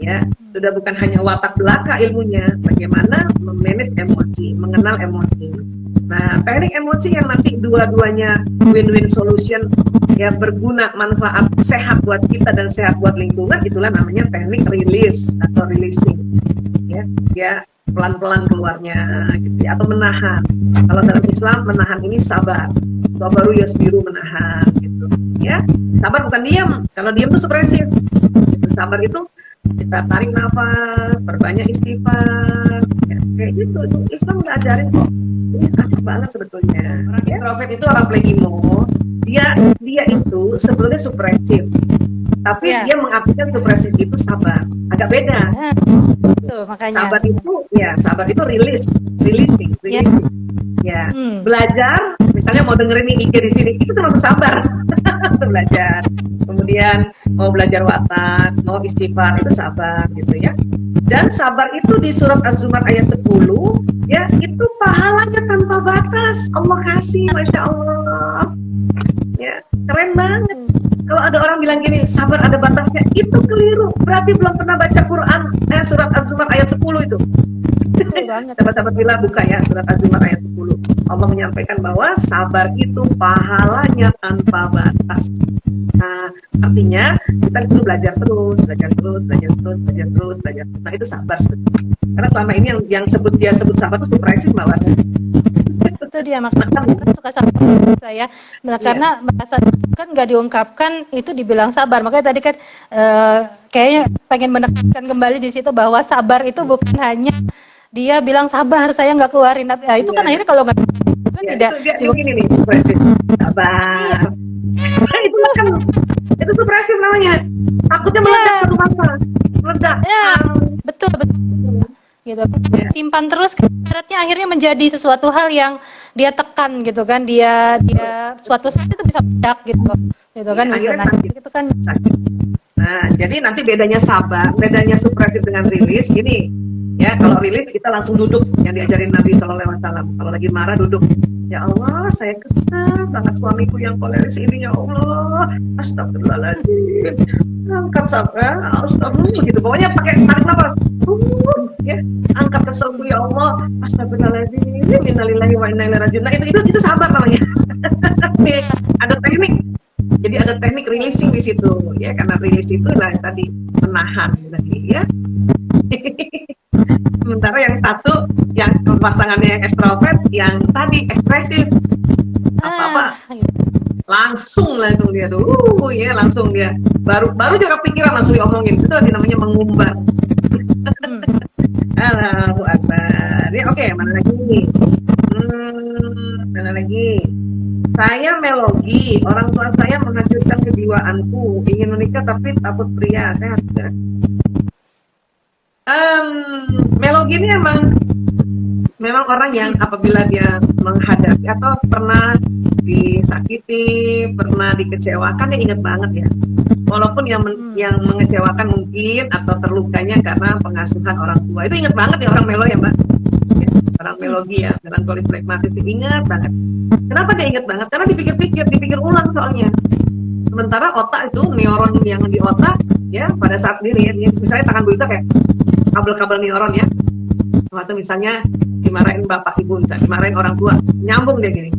Ya, sudah bukan hanya watak belaka ilmunya, bagaimana memanage emosi, mengenal emosi. Nah, teknik emosi yang nanti dua-duanya win-win solution, ya, berguna, manfaat, sehat buat kita dan sehat buat lingkungan, itulah namanya teknik release atau releasing. Ya, pelan-pelan keluarnya gitu ya, atau menahan. Kalau dalam Islam menahan ini sabar. Sabaru yasbiru, menahan gitu ya. Sabar bukan diam. Kalau diam itu supresif. Gitu. Sabar itu kita tarik nafas, perbanyak istighfar, ya, kayak gitu. Itu Islam nggak ajarin kok. Ini asik banget sebetulnya. Orang introvert itu orang plegimo. Dia itu sebetulnya supresif. Tapi dia mengartikan supresif itu sabar. Agak beda. Tuh, makanya. Sabar itu releasing. Ya, belajar, misalnya mau dengerin IG di sini, itu termasuk sabar. Belajar. Kemudian mau belajar watak, mau istighfar, itu sabar gitu ya. Dan sabar itu di surat Az-Zumar ayat 10, ya, itu pahalanya tanpa batas. Allah kasih, Masya Allah. Ya, keren banget. Kalau ada orang bilang gini, sabar ada batasnya, itu keliru. Berarti belum pernah baca Quran, surat Az-Zumar ayat 10 itu. betul banget. Sahabat-sahabat Bila buka ya surat Az-Zumar ayat 10. Allah menyampaikan bahwa sabar itu pahalanya tanpa batas. Nah, artinya kita itu belajar terus. Nah, itu sabar. Karena selama ini yang dia sebut sabar itu supresif malah. Itu dia makanya suka sama saya. Nah, karena merasa kan nggak diungkapkan itu dibilang sabar. Makanya tadi kan kayaknya pengen menekankan kembali di situ bahwa sabar itu bukan hanya dia bilang sabar, saya nggak keluarin. Nah, itu kan akhirnya kalau nggak kan tidak itu gini nih, supresif. Sabar. Nah, itu supresif namanya. Takutnya meledak satu masa. Meledak. Ya, betul. Gitu. Simpan terus ibaratnya akhirnya menjadi sesuatu hal yang dia tekan gitu kan, dia suatu saat itu bisa meledak gitu kan, bisa naik gitu kan. Nah, jadi nanti bedanya sabar, bedanya supresif dengan rilis gini. Ya, kalau rilis kita langsung duduk yang diajarin Nabi SAW. Kalau lagi marah duduk. Ya Allah, saya kesel banget suamiku yang koleris ini, ya Allah. Astagfirullahaladzim. Angkat sabar, astagfirullah gitu. Pokoknya pakai tarik nafas. Ya, angkat keselku ya Allah. Astagfirullahaladzim. Innalillahi wa inna ilaihi raji'un. Nah, itu sabar namanya. Ada teknik. Jadi ada teknik releasing di situ, ya, karena release itu lah tadi menahan tadi, ya. Sementara yang satu, yang pasangannya yang ekstrovert, yang tadi ekspresif, apa langsung dia tuh, ya langsung dia baru juga pikiran langsung diomongin, itu namanya mengumbar. Allahu Akbar. Ya, oke, mana lagi? Saya Melogi, orang tua saya menghancurkan kejiwaanku, ingin menikah tapi takut pria. Saya harus Melogi ini memang orang yang apabila dia menghadapi atau pernah disakiti, pernah dikecewakan, dia ingat banget ya. Walaupun yang mengecewakan mungkin atau terlukanya karena pengasuhan orang tua, itu ingat banget ya orang Melo ya Mbak. Orang Melogi ya, melankolis flegmatis itu ingat banget. Kenapa dia ingat banget? Karena dipikir ulang soalnya. Sementara otak itu, neuron yang di otak ya pada saat ini ya, misalnya tangan Bu Ita kayak kabel-kabel neuron ya. Atau misalnya dimarahin bapak ibu, misalnya dimarahin orang tua, nyambung dia gini.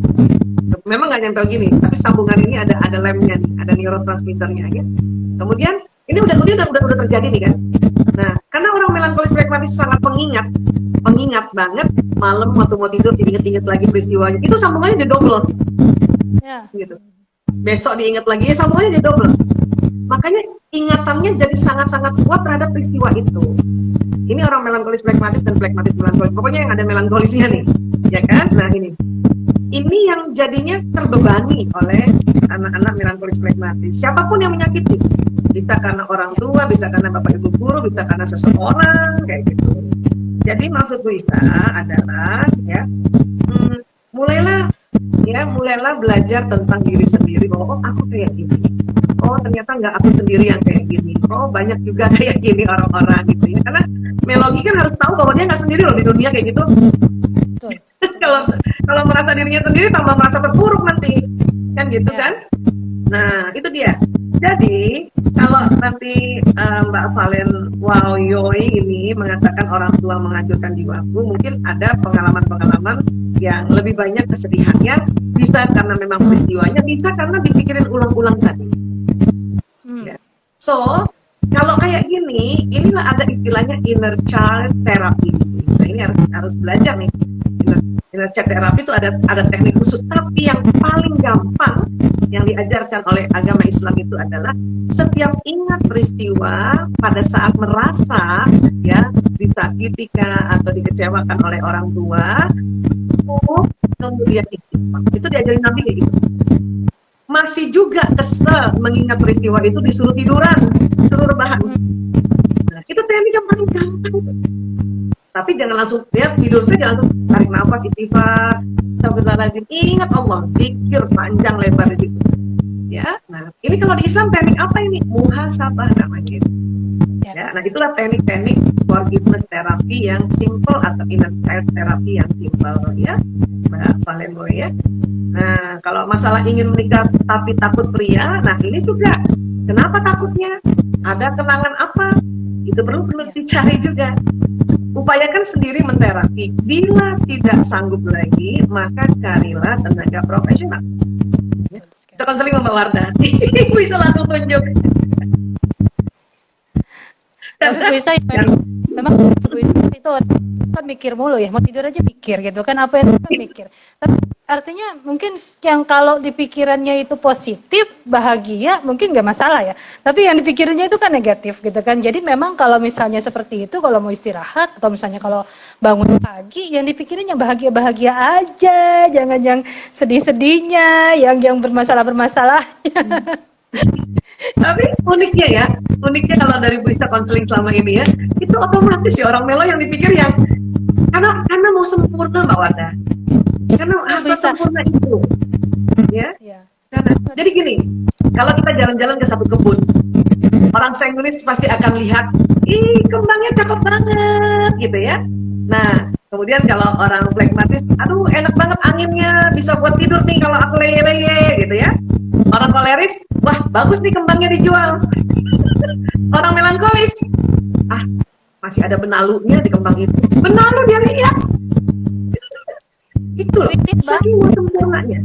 Memang nggak nyambung gini, tapi sambungan ini ada lemnya nih, ada neurotransmitternya ya. Kemudian ini udah terjadi nih kan. Nah, karena orang melankolis flegmatis sangat pengingat banget, malam waktu mau tidur diinget-inget lagi peristiwanya. Itu sambungannya jadi double. Ya. Gitu. Besok diingat lagi, ya sambungannya jadi double. Makanya ingatannya jadi sangat-sangat kuat terhadap peristiwa itu. Ini orang melankolis flegmatis dan flegmatis melankolis. Pokoknya yang ada melankolisnya nih, ya kan? Nah ini yang jadinya terbebani oleh anak-anak melankolis flegmatis. Siapapun yang menyakiti, bisa karena orang tua, bisa karena bapak ibu guru, bisa karena seseorang kayak gitu. Jadi maksud Bu Isa adalah ya, mulailah belajar tentang diri sendiri bahwa aku kayak gini. Oh ternyata nggak aku sendiri yang kayak gini. Oh banyak juga kayak gini orang-orang gitu ya. Karena Melogi kan harus tahu bahwa dia nggak sendiri loh di dunia kayak gitu. Kalau merasa dirinya sendiri tambah merasa terpuruk nanti, kan gitu kan? Nah itu dia. Jadi kalau nanti Mbak Valen Waoyoi ini mengatakan orang tua menghancurkan jiwaku, mungkin ada pengalaman-pengalaman yang lebih banyak kesedihannya, bisa karena memang peristiwanya, bisa karena dipikirin ulang-ulang tadi. Ya. So kalau kayak gini, inilah ada istilahnya inner child therapy. Nah ini harus belajar nih. Inner child therapy itu ada teknik khusus, tapi yang paling gampang yang diajarkan oleh agama Islam itu adalah setiap ingat peristiwa pada saat merasa ya disakiti atau dikecewakan oleh orang tua, kemudian itu diajarin Nabi kayak gitu. Masih juga kesel mengingat peristiwa itu disuruh tiduran, disuruh rebahan. Nah, itu teknik yang paling gampang. Tapi jangan langsung tidur saja, langsung tarik nafas, istighfar, astagfirullahaladzim, ingat Allah, zikir panjang lebar di situ. Ya, nah ini kalau di Islam teknik apa ini? Muhasabah namanya. Ya, nah itulah teknik-teknik forgiveness therapy yang simple atau inner child therapy yang simple ya, Mbak Valen Boy ya. Nah kalau masalah ingin menikah tapi takut pria, nah ini juga kenapa takutnya? Ada kenangan apa? Itu perlu dicari juga. Upayakan sendiri menterapi. Bila tidak sanggup lagi, maka carilah tenaga profesional. Kita konseling Mbak Wardah. Bisa langsung tunjuk. Tapi Bu Isa, memang Bu Isa itu kan mikir mulu ya, mau tidur aja mikir gitu kan, apa yang kan mikir. Tapi artinya mungkin yang kalau di pikirannya itu positif, bahagia, mungkin nggak masalah ya. Tapi yang dipikirannya itu kan negatif gitu kan. Jadi memang kalau misalnya seperti itu, kalau mau istirahat atau misalnya kalau bangun pagi, yang dipikirin yang bahagia-bahagia aja, jangan yang sedih-sedihnya, yang bermasalah-bermasalahnya. Tapi uniknya kalau dari Bu Isa konseling selama ini ya, itu otomatis ya orang melo yang dipikir yang karena mau sempurna Mbak Wardah, karena hasrat sempurna itu, ya. Jadi gini, kalau kita jalan-jalan ke satu kebun, orang saintis pasti akan lihat, ih kembangnya cakep banget, gitu ya. Nah, kemudian kalau orang flekmatis, aduh enak banget anginnya, bisa buat tidur nih kalau aku leye-leye, gitu ya. Orang koleris, wah bagus nih kembangnya dijual. Orang melankolis, masih ada benalunya di kembang itu. Benalu dia lihat. Itu saking mau sempurnanya.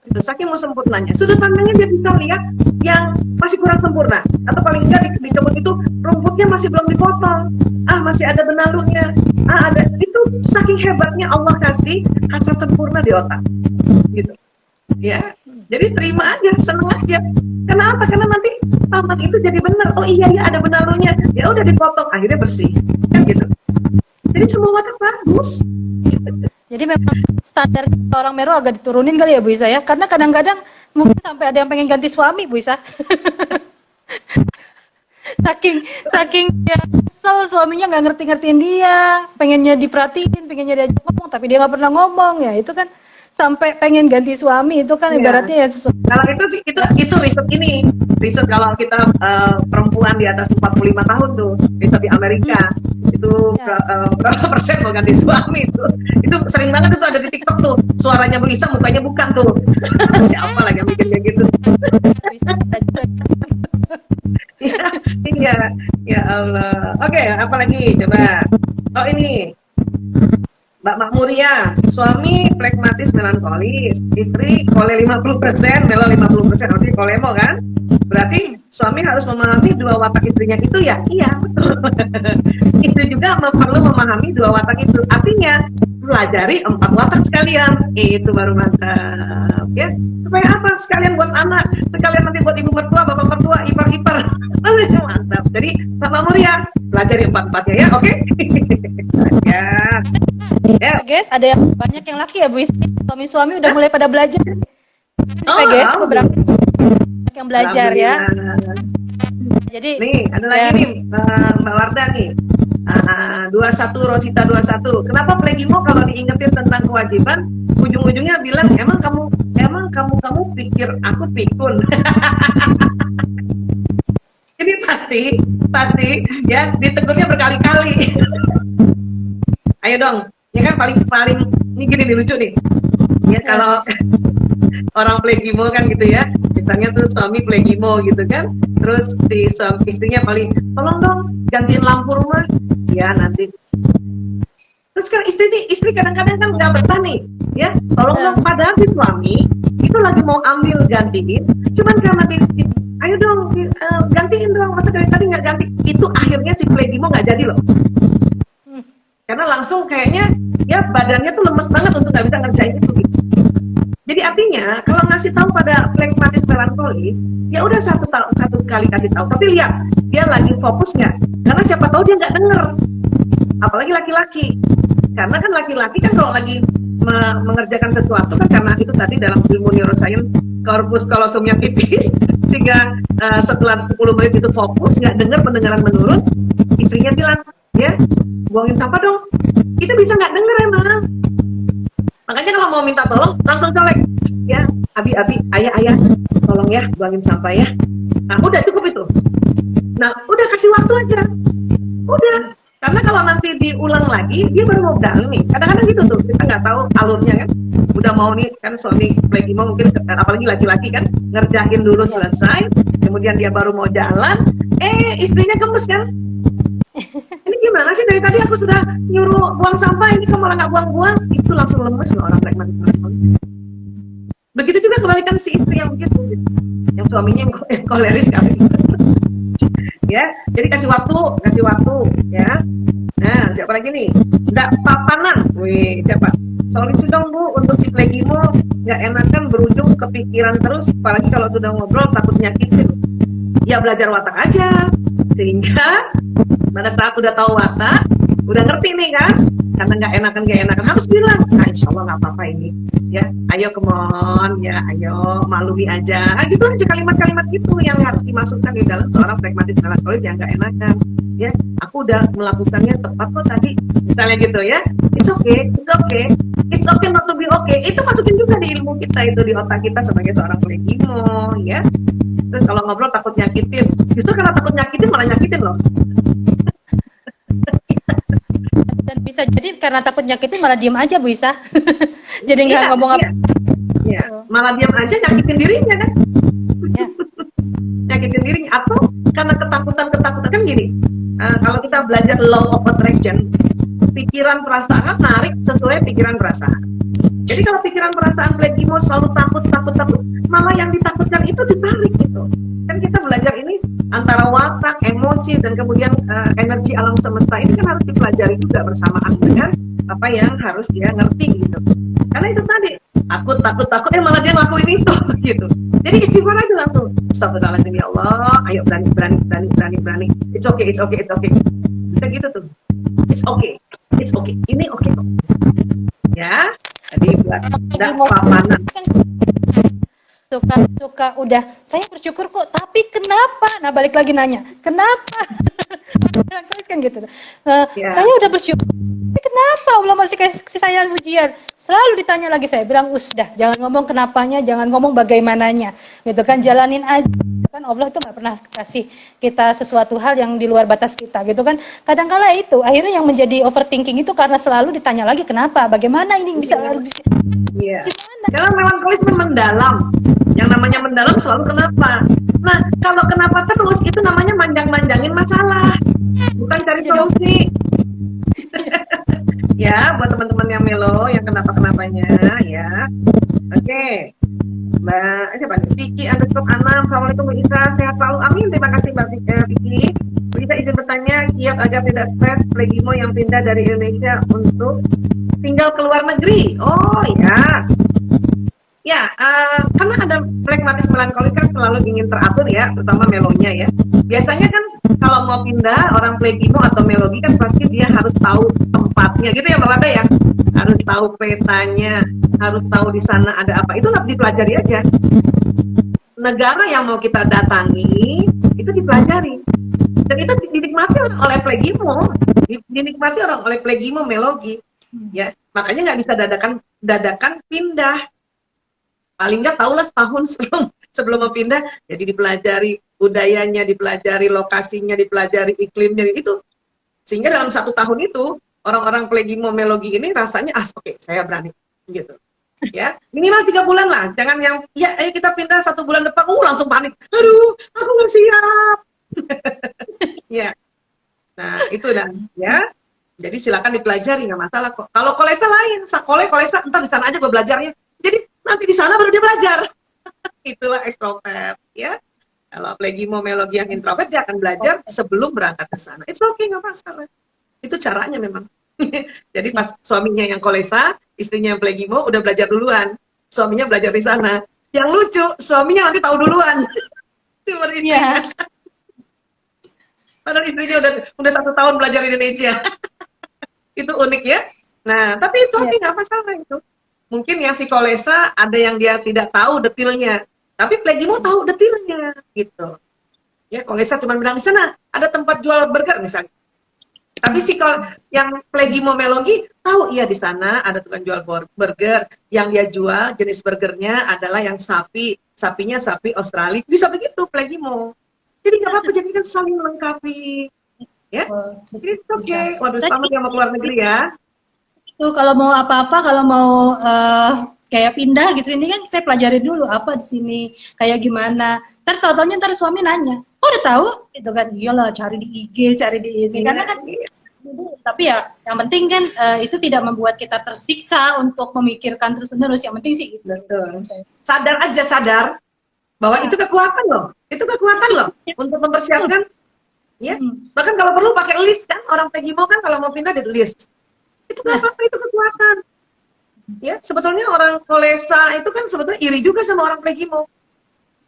Itu saking mau sempurnanya. Sudut pandangnya dia bisa lihat yang masih kurang sempurna. Atau paling enggak di kebun itu rumputnya masih belum dipotong. Masih ada benalunya. Ada. Itu saking hebatnya Allah kasih hasrat sempurna di otak. Gitu. Ya. Jadi terima aja, seneng aja. Kenapa? Karena nanti taman itu jadi benar. Oh iya ya ada benalunya. Ya udah dipotong, akhirnya bersih. Kan gitu. Jadi semua watak bagus. Jadi memang standar orang Meru agak diturunin kali ya Bu Isa ya. Karena kadang-kadang mungkin sampai ada yang pengen ganti suami Bu Isa. saking dia kesel suaminya nggak ngerti-ngertiin dia, pengennya diperhatiin, pengennya diajak ngomong, tapi dia nggak pernah ngomong ya. Itu kan sampai pengen ganti suami itu kan ibaratnya ya sesuatu. Kalau itu riset kalau kita perempuan di atas 45 tahun tuh, riset di Amerika itu berapa persen mau ganti suami itu sering banget itu ada di TikTok tuh, suaranya Bu Isa mukanya bukan tuh. Siapa lagi yang bikin kayak gitu? Ya Allah. Oke, apa lagi coba? Oh ini Mbak Makmuria, suami flekmatis melankolis, istri kole 50%, melo 50%, berarti kolemo kan? Berarti suami harus memahami dua watak istrinya itu ya? Iya, betul. Istri juga perlu memahami dua watak itu. Artinya, pelajari 4 watak sekalian. Itu baru mantap, ya. Supaya apa? Sekalian buat anak, sekalian nanti buat ibu mertua, bapak mertua, ipar-ipar. Mantap. Jadi, Mbak Makmuria, pelajari 4-4-nya ya, oke? Ya. Ya guys, ada yang banyak yang laki ya Bu Isa. Suami-suami udah mulai pada belajar. Guys, beberapa yang belajar ya. Jadi nih ada lagi nih Mbak Wardah nih. 21 Rosita 21. Kenapa Plegimo kalau diingetin tentang kewajiban, ujung-ujungnya bilang emang kamu pikir aku pikun. Ini pasti ya ditegurnya berkali-kali. Ayo dong, ya kan paling ini gini nih lucu nih. Ya kalau orang plegimo kan gitu ya, misalnya tuh suami plegimo gitu kan, terus si istrinya paling tolong dong gantiin lampu rumah, ya nanti. Terus kan istri kadang-kadang kan nggak betah nih, ya tolong dong, padahal si suami itu lagi mau ambil gantiin, cuman karena ayo dong gantiin dong, masa dari tadi nggak ganti, itu akhirnya si plegimo nggak jadi loh. Karena langsung kayaknya ya badannya tuh lemes banget untuk nggak bisa ngerjain itu. Jadi artinya kalau ngasih tahu pada flekmatis melankolis, ya udah satu kali kasih tahu. Tapi lihat dia lagi fokus nggak? Karena siapa tahu dia nggak denger. Apalagi laki-laki. Karena kan laki-laki kan kalau lagi mengerjakan sesuatu kan karena itu tadi dalam ilmu neuroscience korpus kalosumnya tipis sehingga setelah 10 menit itu fokus nggak dengar, pendengaran menurun. Istrinya bilang, ya buangin sampah dong. Itu bisa nggak denger emang. Makanya kalau mau minta tolong langsung colek, ya abi ayah tolong ya buangin sampah ya. Nah udah cukup itu. Nah udah kasih waktu aja. Udah. Karena kalau nanti diulang lagi dia baru mau bilang nih. Kadang-kadang gitu tuh kita nggak tahu alurnya kan. Udah mau nih kan suami lagi mau mungkin apalagi laki-laki kan ngerjain dulu selesai. Kemudian dia baru mau jalan. Istrinya gemes kan. Ini gimana sih dari tadi aku sudah nyuruh buang sampah, ini kamu malah nggak buang-buang? Itu langsung lemes loh orang pragmatis melankolis. Begitu juga kebalikan si istri yang begitu, gitu. Yang suaminya yang koleris kali. Ya, jadi kasih waktu, ya. Nah, siapa lagi nih? Nggak papanan, wih, siapa? Solusi dong Bu untuk si plegimo, nggak enakan berujung kepikiran terus, apalagi kalau sudah ngobrol takut nyakitin. Ya belajar watak aja, sehingga pada saat udah tahu watak, udah ngerti nih kan, karena nggak enakan harus bilang, nah, insya Allah nggak apa-apa ini, ya, ayo come on, ya, ayo maklumi aja, gitu aja kalimat-kalimat gitu yang harus dimasukkan di dalam seorang pragmatis melankolis yang nggak enakan, ya, aku udah melakukannya tepat kok tadi, misalnya gitu ya, it's okay not to be okay, itu masukin juga di ilmu kita itu di otak kita sebagai seorang plegimo, ya. Terus kalau ngobrol takut nyakitin, justru karena takut nyakitin malah nyakitin loh. Dan bisa jadi karena takut nyakitin malah diem aja Bu Isa. Jadi nggak ngomong apa. Iya. Malah diam aja nyakitin dirinya kan. Ya. Nyakitin dirinya atau karena ketakutan kan gini. Kalau kita belajar law of attraction, pikiran perasaan narik sesuai pikiran perasaan. Jadi kalau pikiran perasaan plegimo selalu takut, malah yang ditakutkan itu ditarik gitu. Kan kita belajar ini antara watak, emosi, dan kemudian energi alam semesta ini kan harus dipelajari juga bersamaan dengan apa yang harus dia ngerti gitu. Karena itu tadi takut, malah dia ngelakuin itu gitu. Jadi istighfar aja langsung. Astagfirullahaladzim ya Allah, ayo berani. It's okay. Kita gitu tuh. It's okay. Ini oke kok. Ya. Jadi buat tidak papanan. Suka udah saya bersyukur kok, tapi kenapa? Nah balik lagi nanya, kenapa? Kan gitu. Saya udah bersyukur, tapi kenapa Allah masih kasih saya ujian? Selalu ditanya lagi, saya bilang udah, jangan ngomong kenapanya, jangan ngomong bagaimananya, gitu kan, jalanin aja. Kan Allah itu nggak pernah kasih kita sesuatu hal yang di luar batas kita, gitu kan. Kadang-kala itu akhirnya yang menjadi overthinking itu karena selalu ditanya lagi kenapa, bagaimana ini bisa. Iya. Karena melankolis mendalam. Yang namanya mendalam selalu kenapa. Nah, kalau kenapa terus itu namanya manjang-manjangin masalah, bukan cari solusi. Ya, buat teman-teman yang melo, yang kenapa-kenapanya, ya. Oke. Mbak, siapa nih? Vicky _Anam, Assalamualaikum Bu Isa, sehat selalu, amin. Terima kasih Mbak Vicky. Bu Isa izin bertanya, kiat agar tidak stres plegimo yang pindah dari Indonesia untuk tinggal ke luar negeri. Oh ya. Ya, karena ada pragmatis melankolis kan selalu ingin teratur ya, terutama melonya ya. Biasanya kan kalau mau pindah orang plegimo atau melogi kan pasti dia harus tahu tempatnya gitu ya Mbak Wada ya. Harus tahu petanya, harus tahu di sana ada apa. Itu harus dipelajari aja. Negara yang mau kita datangi itu dipelajari. Dan itu dinikmati oleh plegimo, dinikmati orang oleh plegimo melogi. Ya, makanya nggak bisa dadakan pindah. Paling nggak tahulah setahun sebelum mau pindah, jadi dipelajari budayanya, dipelajari lokasinya, dipelajari iklimnya itu, sehingga dalam 1 tahun itu orang-orang plegimo melogi ini rasanya oke, saya berani gitu ya, minimal 3 bulan lah, jangan yang ya ayo kita pindah 1 bulan depan langsung panik, aduh aku nggak siap. Ya, nah itu dan ya, jadi silakan dipelajari, nggak masalah kok. Kalau kolesa lain, kolesa entar di sana aja gue belajarnya, jadi nanti di sana baru dia belajar. Itulah ekstrovert ya. Kalau plegimo melogi yang introvert, dia akan belajar sebelum berangkat ke sana. It's okay, nggak masalah. Itu caranya memang. Jadi pas suaminya yang kolesa, istrinya yang plegimo udah belajar duluan. Suaminya belajar di sana. Yang lucu, suaminya nanti tahu duluan. Istrinya. Padahal istrinya udah 1 tahun belajar Indonesia. Itu unik ya. Nah, tapi itu okay, nggak masalah itu. Mungkin yang si kolesa ada yang dia tidak tahu detailnya, tapi plegimo tahu detailnya gitu. Ya, kolesa cuma bilang di sana ada tempat jual burger misalnya. Tapi si yang plegimo melogi tahu iya di sana ada tukang jual burger, yang dia jual jenis burgernya adalah yang sapinya sapi Australia. Bisa begitu plegimo. Jadi nggak apa-apa, jadi kan saling melengkapi. Ya, jadi oke. Waduh, selamat yang mau keluar negeri ya. Tuh kalau mau apa-apa, kalau mau kayak pindah gitu, ini kan saya pelajari dulu apa di sini, kayak gimana. Tahu-taunya ntar suami nanya, udah tahu? Itu kan, iyalah cari di IG, cari di ini. Karena kan Tapi ya yang penting kan itu tidak membuat kita tersiksa untuk memikirkan terus-menerus. Yang penting sih gitu. Betul. Sadar bahwa itu kekuatan loh. Itu kekuatan loh untuk mempersiapkan. Ya, bahkan kalau perlu pakai list kan, orang Pegimo kan kalau mau pindah di list. Itu nggak apa-apa, itu kekuatan. Ya, sebetulnya orang Kolesa itu kan sebetulnya iri juga sama orang Pegimo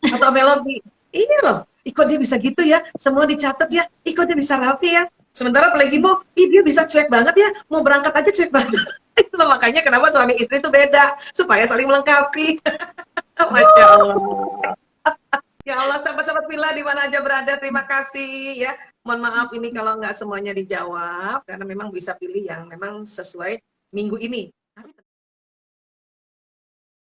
atau Melodi. Ini loh, ikut dia bisa gitu ya, semua dicatat ya, ikut dia bisa rapi ya. Sementara Plegimo, dia bisa cuek banget ya, mau berangkat aja cuek banget. Itulah makanya kenapa suami istri itu beda, supaya saling melengkapi. Masya Allah. Ya Allah, sahabat-sahabat Villa di mana aja berada, terima kasih ya. Mohon maaf ini kalau nggak semuanya dijawab, karena memang bisa pilih yang memang sesuai minggu ini.